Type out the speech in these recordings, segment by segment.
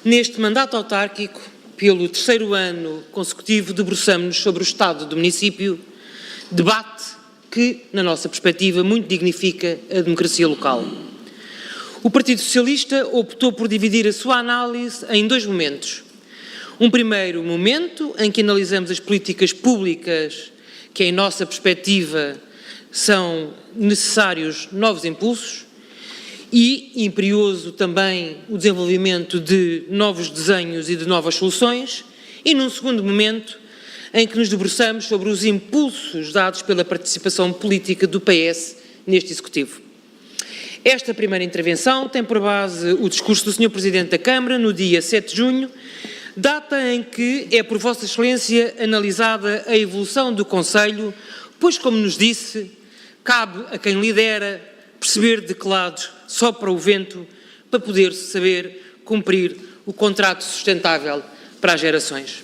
Neste mandato autárquico, pelo terceiro ano consecutivo, debruçamo-nos sobre o estado do município, debate que, na nossa perspectiva, muito dignifica a democracia local. O Partido Socialista optou por dividir a sua análise em dois momentos. Um primeiro momento, em que analisamos as políticas públicas que, em nossa perspectiva, são necessários novos impulsos, e imperioso também o desenvolvimento de novos desenhos e de novas soluções, e num segundo momento em que nos debruçamos sobre os impulsos dados pela participação política do PS neste Executivo. Esta primeira intervenção tem por base o discurso do Sr. Presidente da Câmara no dia 7 de junho, data em que é por Vossa Excelência analisada a evolução do Conselho, pois, como nos disse, cabe a quem lidera perceber de que lado sopra o vento para poder saber cumprir o contrato sustentável para as gerações.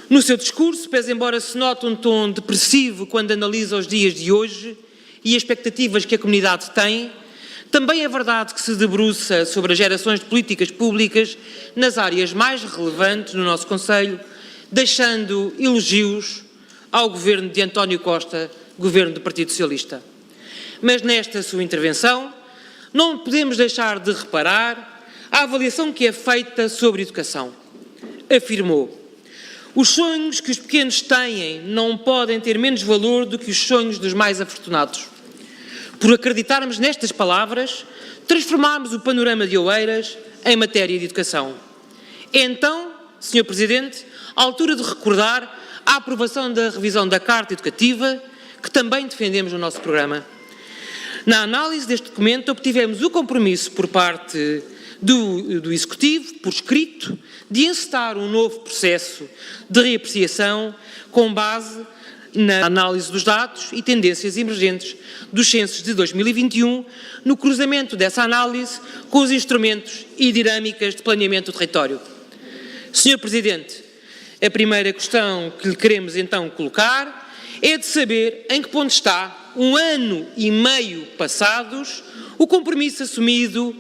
No seu discurso, pese embora se note um tom depressivo quando analisa os dias de hoje e as expectativas que a comunidade tem, também é verdade que se debruça sobre as gerações de políticas públicas nas áreas mais relevantes no nosso Conselho, deixando elogios ao governo de António Costa, governo do Partido Socialista. Mas nesta sua intervenção, não podemos deixar de reparar a avaliação que é feita sobre educação. Afirmou: os sonhos que os pequenos têm não podem ter menos valor do que os sonhos dos mais afortunados. Por acreditarmos nestas palavras, transformámos o panorama de Oeiras em matéria de educação. É então, Sr. Presidente, a altura de recordar a aprovação da revisão da Carta Educativa, que também defendemos no nosso programa. Na análise deste documento, obtivemos o compromisso por parte do Executivo, por escrito, de encetar um novo processo de reapreciação com base na análise dos dados e tendências emergentes dos censos de 2021, no cruzamento dessa análise com os instrumentos e dinâmicas de planeamento do território. Sr. Presidente, a primeira questão que lhe queremos então colocar é de saber em que ponto está, um ano e meio passados, o compromisso assumido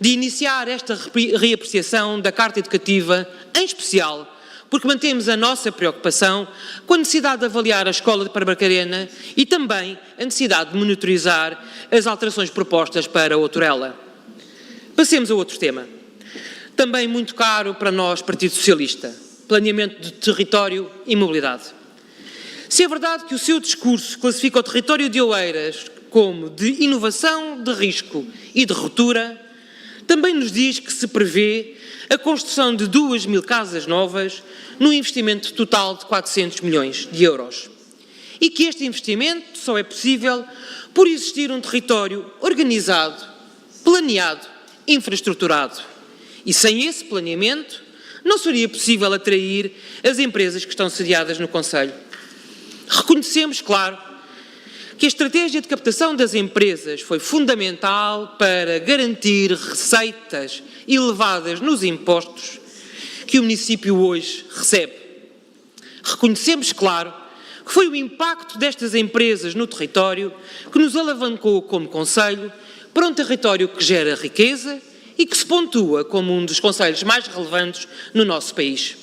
de iniciar esta reapreciação da Carta Educativa, em especial porque mantemos a nossa preocupação com a necessidade de avaliar a escola para Barcarena e também a necessidade de monitorizar as alterações propostas para Outorela. Passemos a outro tema, também muito caro para nós, Partido Socialista: planeamento de território e mobilidade. Se é verdade que o seu discurso classifica o território de Oeiras como de inovação, de risco e de ruptura, também nos diz que se prevê a construção de 2.000 casas novas num investimento total de 400 milhões de euros. E que este investimento só é possível por existir um território organizado, planeado, infraestruturado. E sem esse planeamento não seria possível atrair as empresas que estão sediadas no Conselho. Reconhecemos, claro, que a estratégia de captação das empresas foi fundamental para garantir receitas elevadas nos impostos que o município hoje recebe. Reconhecemos, claro, que foi o impacto destas empresas no território que nos alavancou como Conselho para um território que gera riqueza e que se pontua como um dos concelhos mais relevantes no nosso país.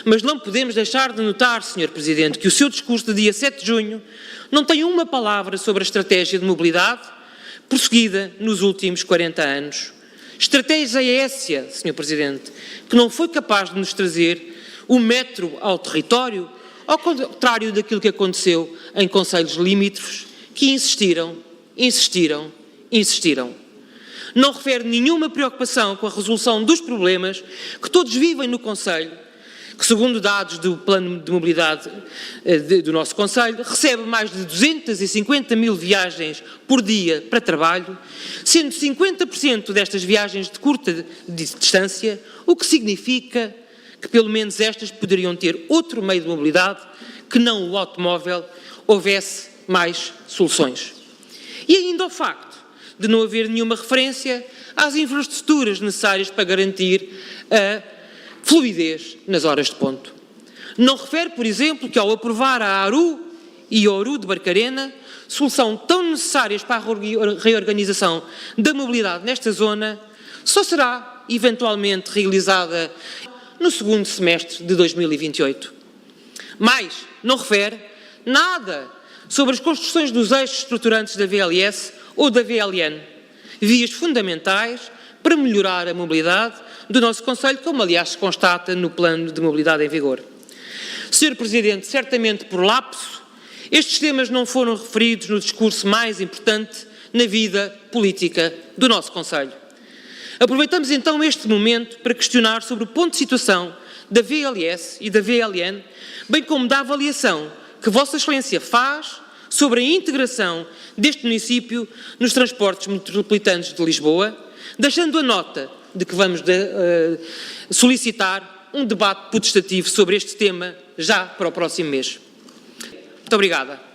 Mas não podemos deixar de notar, Sr. Presidente, que o seu discurso de dia 7 de junho não tem uma palavra sobre a estratégia de mobilidade prosseguida nos últimos 40 anos. Estratégia essa, Sr. Presidente, que não foi capaz de nos trazer o metro ao território, ao contrário daquilo que aconteceu em concelhos limítrofes que insistiram. Não refere nenhuma preocupação com a resolução dos problemas que todos vivem no Conselho, que, segundo dados do Plano de Mobilidade do nosso Conselho, recebe mais de 250 mil viagens por dia para trabalho, sendo 50% destas viagens de curta distância, o que significa que pelo menos estas poderiam ter outro meio de mobilidade que não o automóvel, houvesse mais soluções. E ainda o facto de não haver nenhuma referência às infraestruturas necessárias para garantir a fluidez nas horas de ponto. Não refere, por exemplo, que ao aprovar a ARU e a ORU de Barcarena, solução tão necessárias para a reorganização da mobilidade nesta zona, só será eventualmente realizada no segundo semestre de 2028. Mas não refere nada sobre as construções dos eixos estruturantes da VLS ou da VLN, vias fundamentais para melhorar a mobilidade do nosso concelho, como aliás se constata no plano de mobilidade em vigor. Sr. Presidente, certamente por lapso, estes temas não foram referidos no discurso mais importante na vida política do nosso concelho. Aproveitamos então este momento para questionar sobre o ponto de situação da VLS e da VLN, bem como da avaliação que Vossa Excelência faz sobre a integração deste município nos transportes metropolitanos de Lisboa, deixando a nota de que vamos solicitar um debate potestativo sobre este tema já para o próximo mês. Muito obrigada.